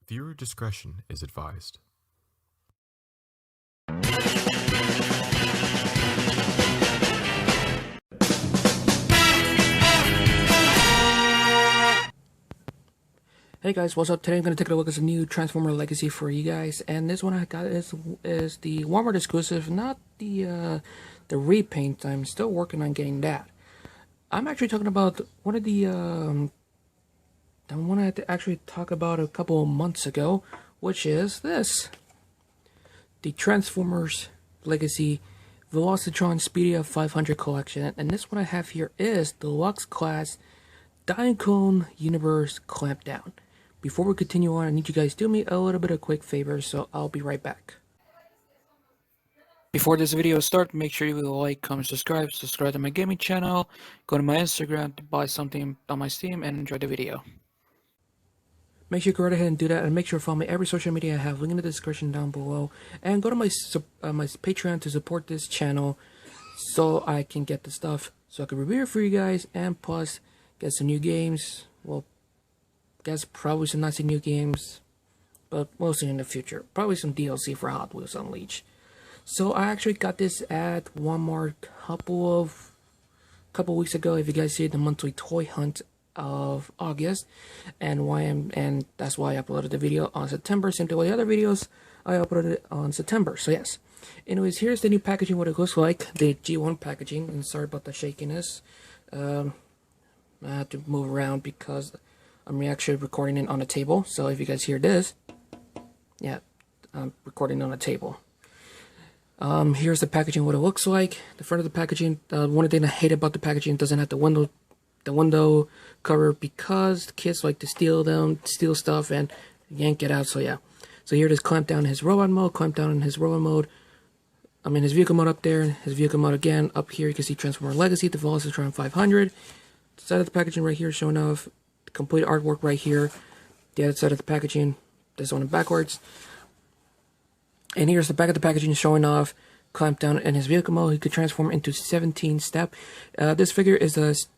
Viewer discretion is advised. Hey guys, what's up? Today I'm going to take a look at a new Transformer Legacy for you guys, and this one I got is the Walmart exclusive, not the repaint. I'm still working on getting that. I'm actually talking about one of the one I had to actually talk about a couple of months ago, which is this, the Transformers Legacy Velocitron Speedia 500 collection, and this one I have here is Deluxe Class Diaclone Universe Clampdown. Before we continue on, I need you guys to do me a little bit of a quick favor, so I'll be right back. Before this video starts, make sure you like, comment, subscribe to my gaming channel, go to my Instagram to buy something on my Steam, and enjoy the video. Make sure you go right ahead and do that, and make sure to follow me every social media I have, link in the description down below, and go to my Patreon to support this channel so I can get the stuff, so I can review it for you guys, and plus get some new games. Well, guess probably some nice new games, but we'll see in the future. Probably some DLC for Hot Wheels Unleashed. So I actually got this at Walmart couple weeks ago. If you guys see the monthly toy hunt of August, and that's why I uploaded the video on September. Same to all the other videos, I uploaded it on September. So yes. Anyways, here's the new packaging, what it looks like, the G1 packaging. And sorry about the shakiness. I have to move around because I'm actually recording it on a table. So if you guys hear this, yeah, I'm recording on a table. Here's the packaging, what it looks like. The front of the packaging, one thing I hate about the packaging, doesn't have the window cover because kids like to steal stuff and yank it out. So yeah. So here it is, Clampdown in his robot mode, Clampdown in his robot mode. I mean, his vehicle mode up there, his vehicle mode again. Up here you can see Transformer Legacy, the Velocitron 500. The side of the packaging right here showing off the complete artwork right here. The other side of the packaging, this one backwards. And here's the back of the packaging showing off Clampdown and his vehicle mode. He could transform into 17 step. This figure is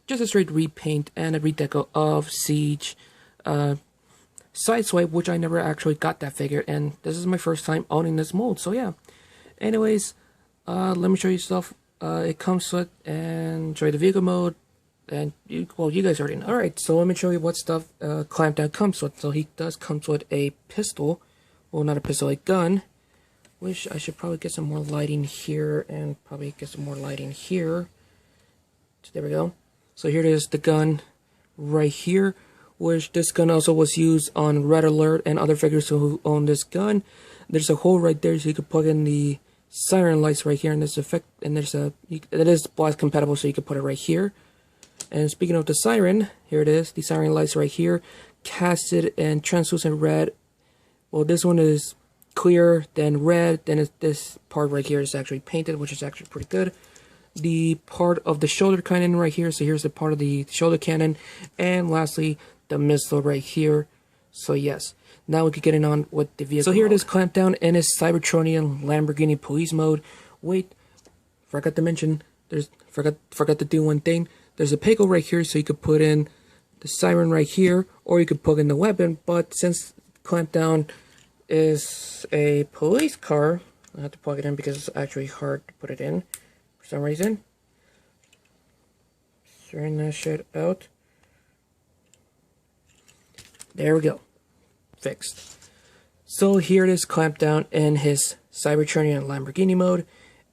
just a straight repaint and a redeco of Siege Sideswipe, which I never actually got that figure, and this is my first time owning this mold. So yeah. Anyways, let me show you stuff it comes with, and show you the vehicle mode. And you guys already know. Alright, so let me show you what stuff Clampdown comes with. So he does comes with a pistol. Well, not a pistol, a gun. Wish I should probably get some more lighting here, and probably get some more lighting here. So there we go. So here it is, the gun right here. Which this gun also was used on Red Alert and other figures who own this gun. There's a hole right there, so you can plug in the siren lights right here, and there's effect, and it is blast compatible, so you can put it right here. And speaking of the siren, here it is, the siren lights right here, casted and translucent red. Well, this one is clear, then red, then this part right here is actually painted, which is actually pretty good. The part of the shoulder cannon right here, so here's the part of the shoulder cannon, and lastly, the missile right here. So yes, now we can get in on with the vehicle. So here it is, Clampdown in his Cybertronian Lamborghini police mode. Wait, forgot to mention, forgot to do one thing. There's a peggle right here, so you could put in the siren right here, or you could plug in the weapon. But since Clampdown is a police car, I have to plug it in because it's actually hard to put it in for some reason. Turn that shit out. There we go. Fixed. So here it is, Clampdown in his Cybertronian Lamborghini mode.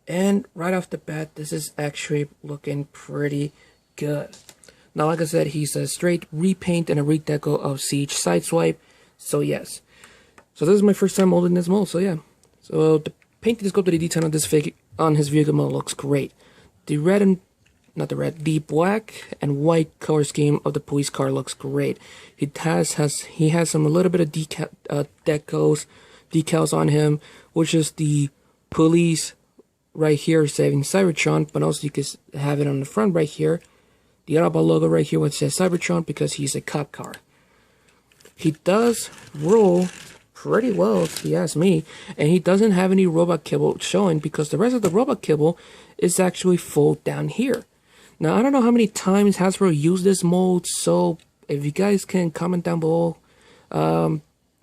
And right off the bat, this is actually looking pretty good. Now, like I said, he's a straight repaint and a redeco of Siege Sideswipe. So yes. So this is my first time holding this mold. So yeah. So the painting sculpted detail on this figure on his vehicle mode looks great. The the black and white color scheme of the police car looks great. He has a little bit of decals on him, which is the police right here saving Cybertron, but also you can have it on the front right here. The Autobot logo right here which says Cybertron because he's a cop car. He does roll pretty well if you ask me, and he doesn't have any robot kibble showing because the rest of the robot kibble is actually full down here. Now, I don't know how many times Hasbro used this mold, so if you guys can comment down below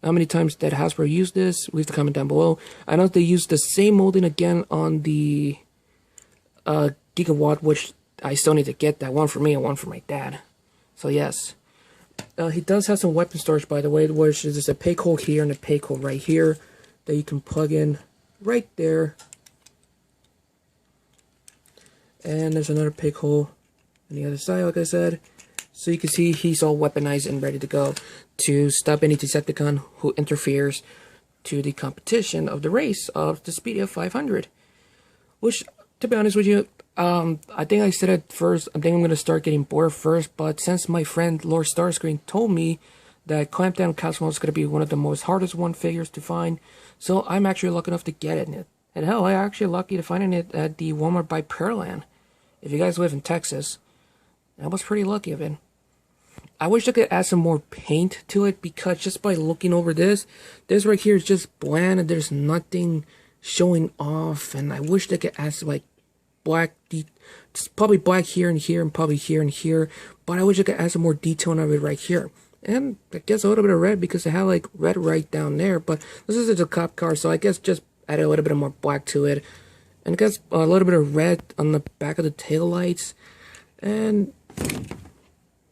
how many times that Hasbro used this, leave the comment down below. I know they used the same molding again on the Gigawatt, which I still need to get that, one for me and one for my dad. So yes. He does have some weapon storage, by the way, which is just a peg hole here and a peg hole right here that you can plug in right there. And there's another peg hole on the other side, like I said. So you can see he's all weaponized and ready to go to stop any Decepticon who interferes to the competition of the race of the Speedia 500. Which, to be honest with you, I think I said it first. I think I'm going to start getting bored first. But since my friend Lord Starscreen told me that Clampdown Cosmo is going to be one of the most hardest figures to find, so I'm actually lucky enough to get it. And hell, I'm actually lucky to find it at the Walmart by Pearland. If you guys live in Texas, I was pretty lucky of it. I wish I could add some more paint to it, because just by looking over this right here is just bland and there's nothing showing off. And I wish they could add some like black, probably black here and here and probably here and here. But I wish I could add some more detail on it right here. And I guess a little bit of red, because I have like red right down there. But this is a cop car, so I guess just add a little bit more black to it. And I guess a little bit of red on the back of the taillights. And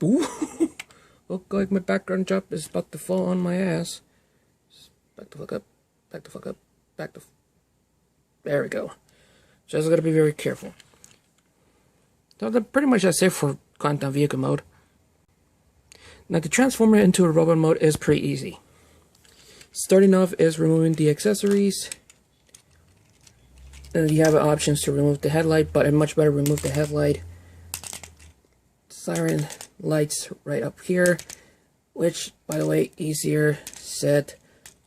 ooh, look like my background drop is about to fall on my ass. Back the fuck up, back the fuck up, back the. There we go. Just gotta be very careful. So pretty much that's it for Clampdown vehicle mode. Now to transform it into a robot mode is pretty easy. Starting off is removing the accessories. And you have options to remove the headlight, but it's much better remove the headlight. Siren lights right up here, which, by the way, easier said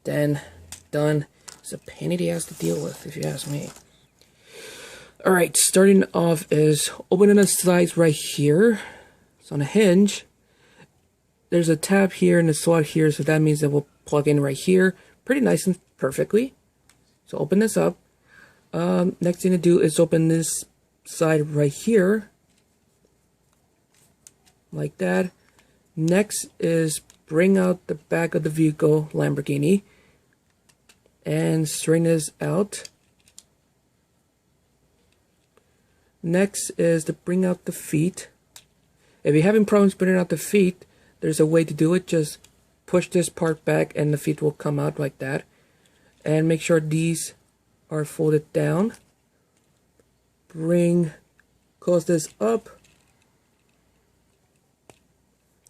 than done. It's a pain in the ass to deal with, if you ask me. Alright, starting off is opening the sides right here. It's on a hinge. There's a tab here and a slot here, so that means that we'll plug in right here. Pretty nice and perfectly. So open this up. Next thing to do is open this side right here. Like that. Next is bring out the back of the vehicle, Lamborghini, and straighten this out. Next is to bring out the feet. If you're having problems bringing out the feet, there's a way to do it. Just push this part back and the feet will come out like that. And make sure these are folded down. Close this up.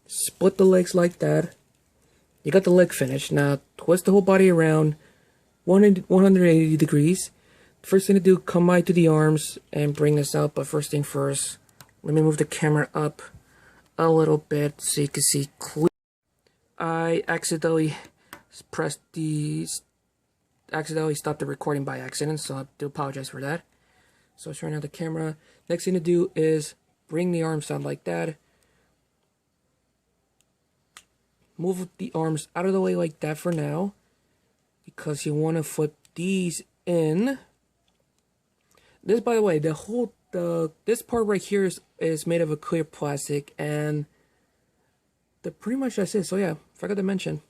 Split the legs like that. You got the leg finished. Now twist the whole body around 180 degrees. First thing to do, come by to the arms and bring this out. But first thing first, let me move the camera up a little bit so you can see clearly. I accidentally stopped the recording by accident, so I do apologize for that. So turn on the camera. Next thing to do is bring the arms down like that. Move the arms out of the way like that for now, because you want to flip these in. This, by the way, this part right here is made of a clear plastic, and pretty much that's it. So yeah, forgot to mention,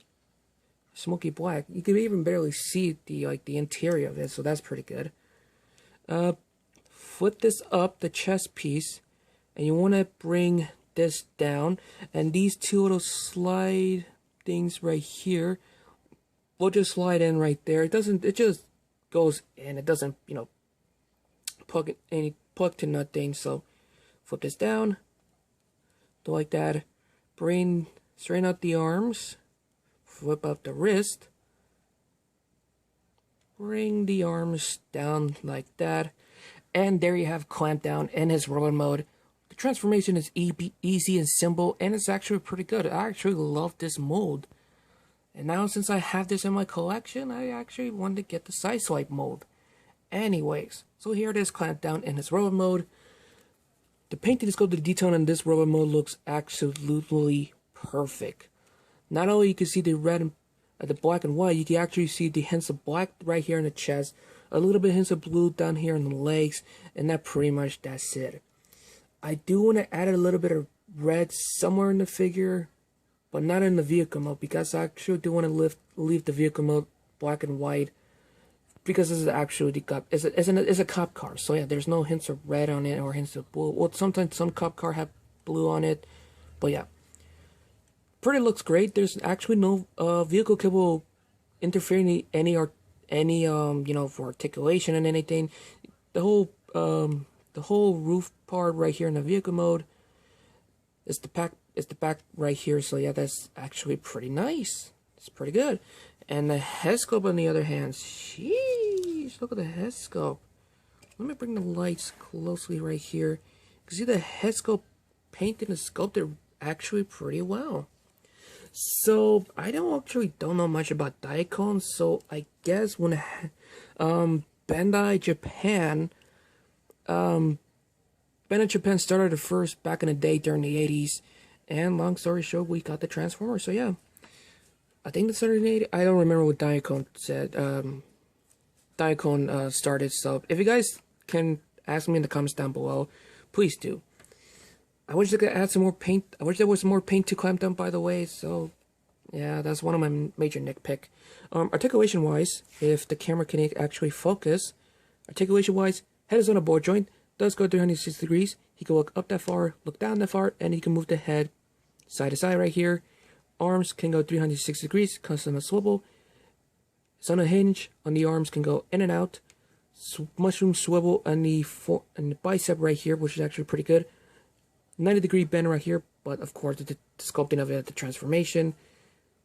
smoky black. You can even barely see the interior of it, so that's pretty good. Flip this up, the chest piece, and you want to bring this down, and these two little slide things right here will just slide in right there. It just goes in. It doesn't, plug to nothing. So flip this down, do like that. Straighten out the arms, flip up the wrist, bring the arms down like that, and there you have Clampdown in his roller mode. The transformation is easy and simple, and it's actually pretty good. I actually love this mold. And now since I have this in my collection, I actually want to get the side swipe mold. Anyways, so here it is, Clampdown in his roller mode. The painting is called the detail in this roller mode looks absolutely perfect. Not only you can see the red, the black and white, you can actually see the hints of black right here in the chest, a little bit hints of blue down here in the legs, and that's it. I do want to add a little bit of red somewhere in the figure, but not in the vehicle mode, because I actually do want to leave the vehicle mode black and white, because this is actually the cop. It's a cop car, so yeah, there's no hints of red on it or hints of blue. Well, sometimes some cop car have blue on it, but yeah, pretty looks great. There's actually no vehicle cable interfering any for articulation and anything. The whole roof part right here in the vehicle mode is the back right here. So yeah, that's actually pretty nice. It's pretty good. And the head scope on the other hand, sheesh, look at the head scope. Let me bring the lights closely right here. You can see the head scope painted and sculpted actually pretty well. So I don't know much about Diaclone, so I guess when Bandai Japan started it first back in the day during the 80s, and long story short, we got the Transformer. So yeah, I think the started in the 80s. I don't remember what Diaclone said. Diaclone started. So if you guys can ask me in the comments down below, please do. I wish they could add some more paint. I wish there was more paint to Clampdown, by the way. So, yeah, that's one of my major nitpick. Articulation-wise, if the camera can actually focus, articulation-wise, head is on a ball joint, does go 360 degrees. He can look up that far, look down that far, and he can move the head side to side right here. Arms can go 360 degrees, custom a swivel. It's on a hinge. On the arms can go in and out. Mushroom swivel on the bicep right here, which is actually pretty good. 90-degree bend right here, but of course the sculpting of it, the transformation.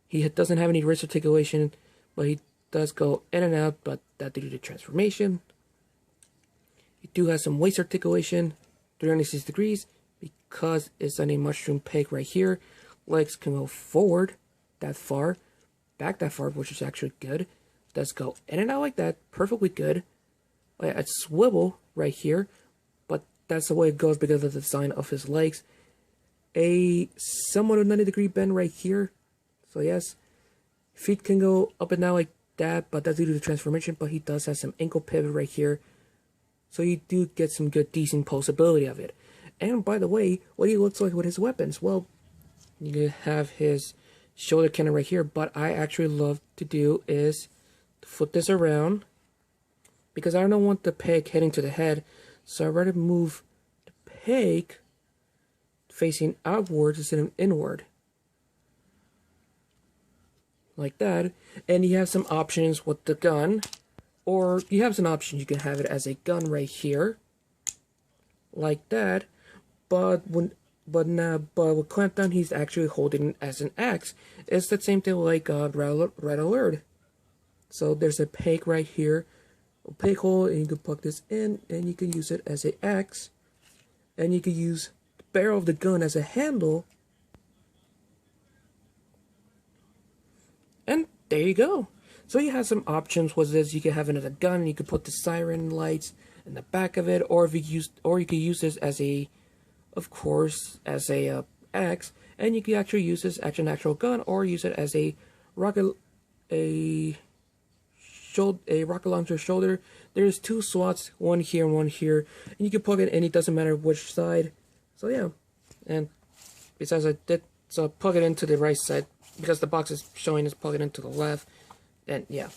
He doesn't have any wrist articulation, but he does go in and out, but that due to the transformation. He do have some waist articulation, 360 degrees, because it's on a mushroom peg right here. Legs can go forward that far, back that far, which is actually good. Does go in and out like that, perfectly good. A swivel right here, but that's the way it goes because of the design of his legs. A somewhat of 90-degree bend right here. So yes, feet can go up and down like that, but that's due to the transformation. But he does have some ankle pivot right here. So you do get some good decent pulsability of it. And by the way, what he looks like with his weapons. Well, you have his shoulder cannon right here, but I actually love to do is to flip this around, because I don't want the peg heading to the head. So I'd rather move the peg facing outwards instead of inward. Like that. And you have some options with the gun. Or you have some options. You can have it as a gun right here. Like that. But with Clampdown, he's actually holding it as an axe. It's the same thing like Red Alert. So there's a peg right here. A peg hole, and you can plug this in, and you can use it as an axe, and you can use the barrel of the gun as a handle, and there you go. So you have some options with this. You can have it as a gun, and you can put the siren lights in the back of it, or you can use this as a, of course, as a axe, and you can actually use this as an actual gun, or use it as a rocket launcher shoulder. There's two slots, one here and one here, and you can plug it in. It doesn't matter which side. So yeah, and besides I did plug it into the right side because the box is showing us plug it into the left, and yeah.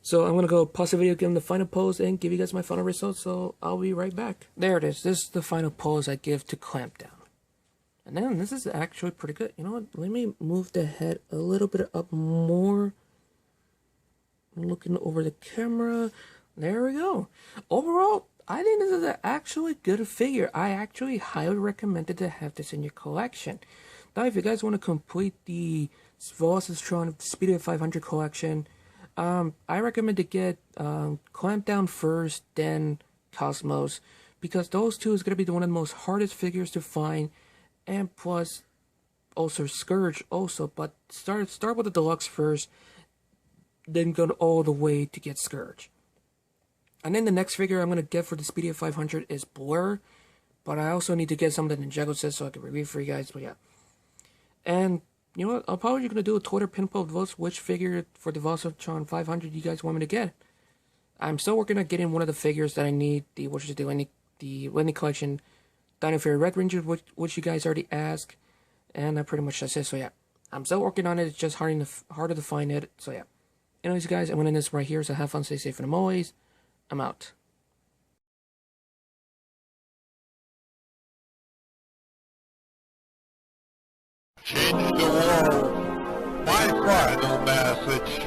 So I'm gonna go pause the video, give him the final pose, and give you guys my final results. So I'll be right back. There it is. This is the final pose I give to Clampdown. And then this is actually pretty good. You know what? Let me move the head a little bit up more. Looking over the camera. There we go. Overall, I think this is an actually good figure. I actually highly recommend it to have this in your collection. Now, if you guys want to complete the Velocitron Speedia 500 collection, I recommend to get Clampdown first, then Cosmos, because those two is going to be one of the most hardest figures to find, and plus also Scourge also. But start with the deluxe first, then go all the way to get Scourge. And then the next figure I'm going to get for the Speedia 500 is Blur, but I also need to get some of the Ninjago sets so I can review for you guys. But yeah, and you know what? I'm probably going to do a Twitter pin poll votes which figure for the Velocitron 500 you guys want me to get. I'm still working on getting one of the figures that I need, the Wendy collection, Dino Fury Red Ranger, which you guys already asked, and pretty much that's it. So yeah, I'm still working on it. It's just harder to find it. So yeah. Anyways, guys, I'm gonna end this right here. So have fun, stay safe, and always, I'm out. Change the world. My final message.